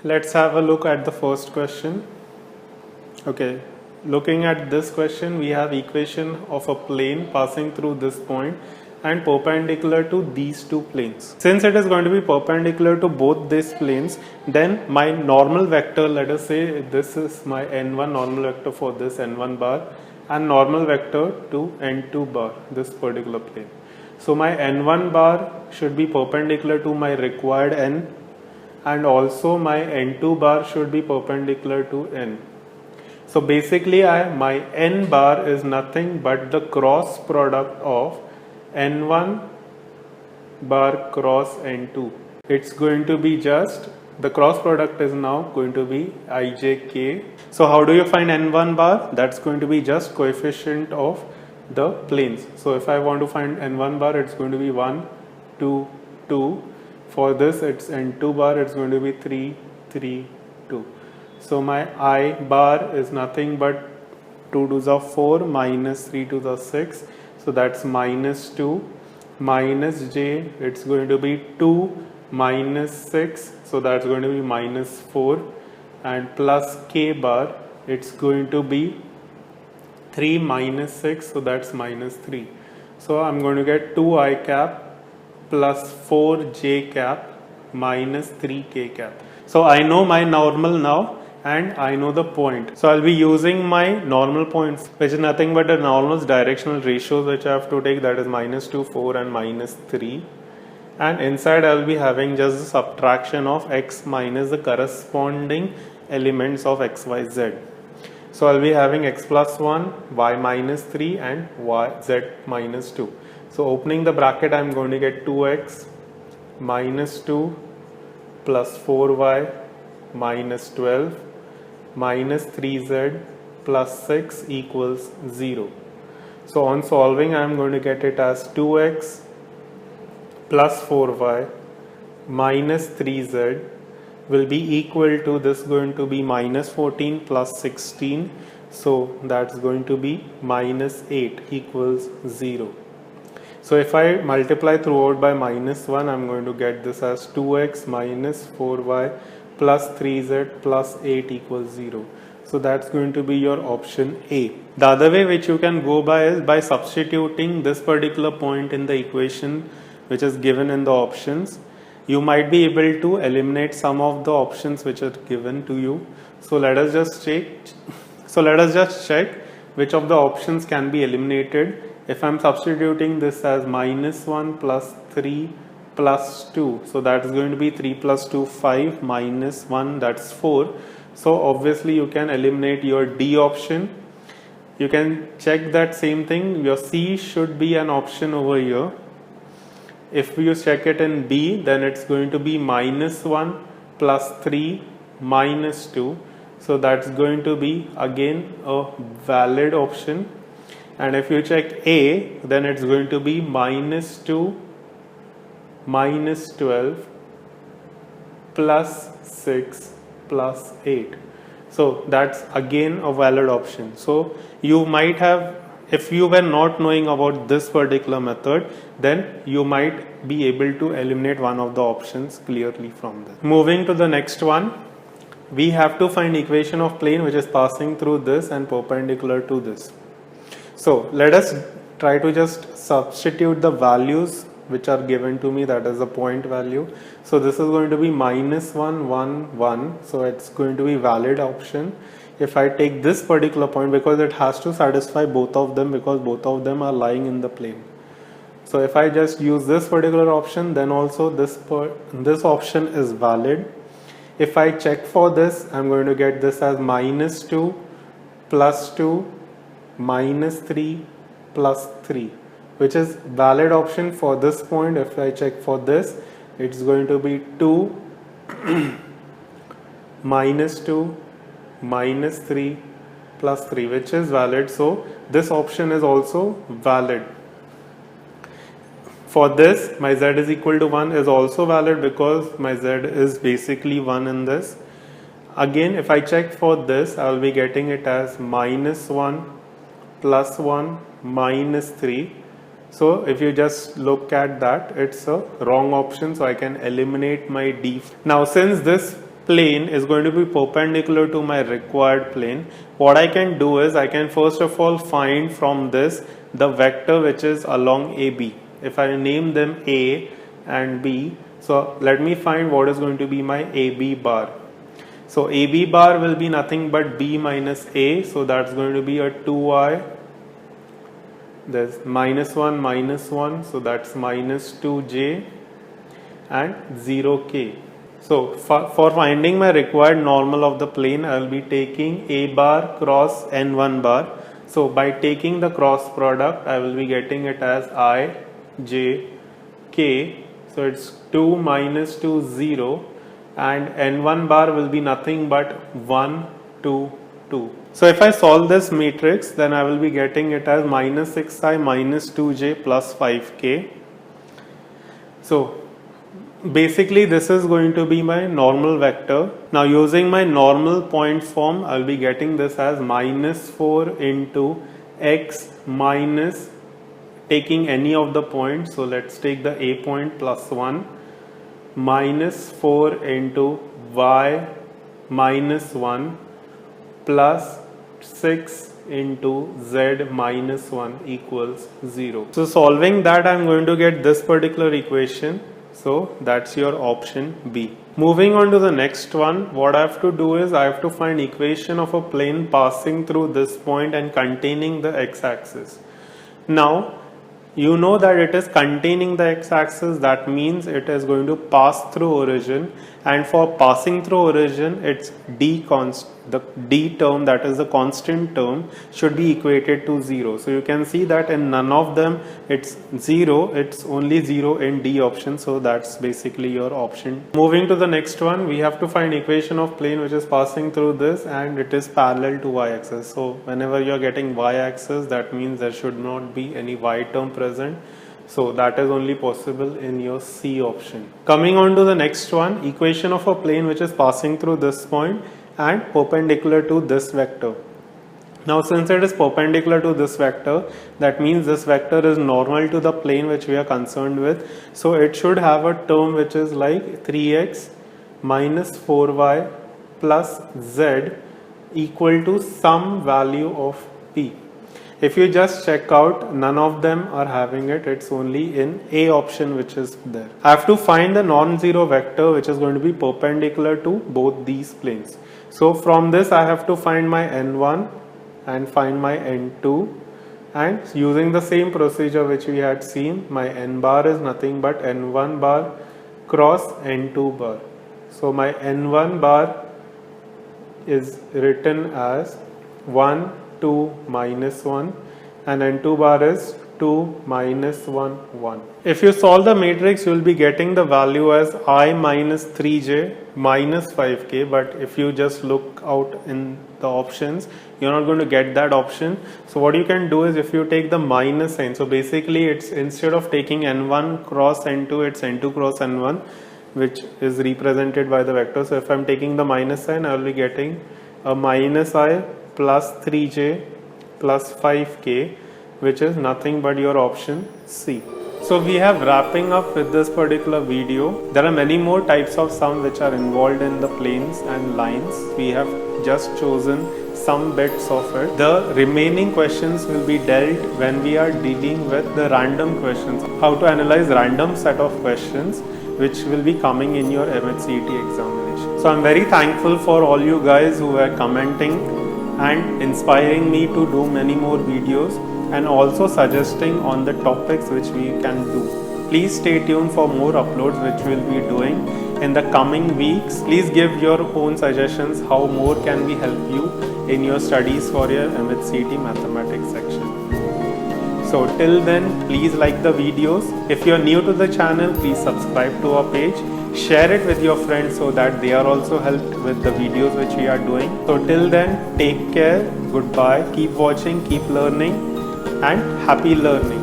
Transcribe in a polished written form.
Let's have a look at the first question. Okay, looking at this question, we have equation of a plane passing through this point and perpendicular to these two planes. Since it is going to be perpendicular to both these planes, then my normal vector, let us say this is my n1 normal vector for this n1 bar and normal vector to n2 bar, this particular plane. So my n1 bar should be perpendicular to my required n, and also my n2 bar should be perpendicular to n. So basically my n bar is nothing but the cross product of n1 bar cross n2. It's going to be just, the cross product is now going to be ijk. So how do you find n1 bar? That's going to be just coefficient of the planes. So if I want to find n1 bar, it's going to be 1, 2, 2. For this, it's n2 bar, it's going to be 3, 3, 2. So my I bar is nothing but 2 to the 4 minus 3 to the 6. So that's minus 2 minus j, it's going to be 2 minus 6. So that's going to be minus 4, and plus k bar, it's going to be 3 minus 6. So that's minus 3. So I'm going to get 2 I cap plus 4 j cap minus 3 k cap. So I know my normal now and I know the point. So I'll be using my normal points, which is nothing but the normal's directional ratios which I have to take, that is minus 2, 4 and minus 3. And inside I'll be having just the subtraction of x minus the corresponding elements of x, y, z. So I'll be having x plus 1, y minus 3 and y, z minus 2. So opening the bracket, I'm going to get 2x minus 2 plus 4y minus 12 minus 3z plus 6 equals 0. So on solving, I'm going to get it as 2x plus 4y minus 3z will be equal to, this going to be minus 14 plus 16. So that's going to be minus 8 equals 0. So if I multiply throughout by minus 1, I'm going to get this as 2x minus 4y plus 3z plus 8 equals 0. So that's going to be your option A. The other way which you can go by is by substituting this particular point in the equation which is given in the options. You might be able to eliminate some of the options which are given to you. So let us just check which of the options can be eliminated. If I'm substituting this as minus 1 plus 3 plus 2, so that's going to be 3 plus 2, 5 minus 1, that's 4. So obviously you can eliminate your D option. You can check that same thing, your C should be an option over here. If you check it in B, then it's going to be minus 1 plus 3 minus 2. So that's going to be again a valid option. And if you check A, then it's going to be minus 2 minus 12 plus 6 plus 8. So that's again a valid option. So you might have, if you were not knowing about this particular method, then you might be able to eliminate one of the options clearly from this. Moving to the next one, we have to find equation of plane which is passing through this and perpendicular to this. So let us try to just substitute the values which are given to me, that is the point value. So this is going to be minus 1, 1, 1. So it's going to be valid option. If I take this particular point, because it has to satisfy both of them, because both of them are lying in the plane. So if I just use this particular option, then also this option is valid. If I check for this, I'm going to get this as minus 2 plus 2 minus 3 plus 3, which is valid option for this point. If I check for this, it's going to be 2 minus 2 minus 3 plus 3, which is valid. So this option is also valid. For this, my z is equal to 1 is also valid because my z is basically 1 in this. Again, if I check for this, I will be getting it as minus 1 plus 1 minus 3. So if you just look at that, it's a wrong option, so I can eliminate my D. Now since this plane is going to be perpendicular to my required plane, what I can do is I can first of all find from this the vector which is along AB. If I name them A and B, so let me find what is going to be my AB bar. So AB bar will be nothing but B minus A, so that's going to be a 2I. There's -1, so that's -2J and 0K. So for finding my required normal of the plane, I will be taking A bar cross N1 bar. So by taking the cross product, I will be getting it as I, J, K. So it's 2 minus 2, 0, and N1 bar will be nothing but 1, 2, 2. So if I solve this matrix, then I will be getting it as -6i minus 2j plus 5k. So basically this is going to be my normal vector. Now using my normal point form, I will be getting this as -4 into x minus taking any of the points. So let's take the A point plus 1 -4 into y minus 1 plus 6 into z minus 1 equals 0. So solving that, I'm going to get this particular equation. So that's your option B. Moving on to the next one, what I have to do is I have to find equation of a plane passing through this point and containing the x-axis. Now you know that it is containing the x-axis, that means it is going to pass through origin, and for passing through origin, its the d term, that is the constant term, should be equated to 0. So you can see that in none of them it's 0, it's only 0 in D option, so that's basically your option. Moving to the next one, we have to find equation of plane which is passing through this and it is parallel to y-axis. So whenever you are getting y-axis, that means there should not be any y term present. So that is only possible in your C option. Coming on to the next one, equation of a plane which is passing through this point and perpendicular to this vector. Now since it is perpendicular to this vector, that means this vector is normal to the plane which we are concerned with. So it should have a term which is like 3x minus 4y plus z equal to some value of p. If you just check out, none of them are having it, it's only in A option which is there. I have to find the non-zero vector which is going to be perpendicular to both these planes. So from this I have to find my n1 and find my n2, and using the same procedure which we had seen, my n bar is nothing but n1 bar cross n2 bar. So my n1 bar is written as 1, 2, minus 1, and n2 bar is 2, minus 1, 1. If you solve the matrix, you will be getting the value as I minus 3j minus 5k, but if you just look out in the options, you're not going to get that option. So what you can do is, if you take the minus sign, so basically it's instead of taking n1 cross n2, it's n2 cross n1, which is represented by the vector. So if I'm taking the minus sign, I will be getting a minus I plus 3j plus 5k, which is nothing but your option C. So we have wrapping up with this particular video. There are many more types of sum which are involved in the planes and lines. We have just chosen some bits of it. The remaining questions will be dealt when we are dealing with the random questions. How to analyze random set of questions which will be coming in your MHCET examination. So I'm very thankful for all you guys who are commenting and inspiring me to do many more videos, and also suggesting on the topics which we can do. Please stay tuned for more uploads which we'll be doing in the coming weeks. Please give your own suggestions how more can we help you in your studies for your MHCET mathematics section. So till then, please like the videos. If you are new to the channel, please subscribe to our page. Share it with your friends so that they are also helped with the videos which we are doing. So till then, take care, goodbye, keep watching, keep learning, and happy learning.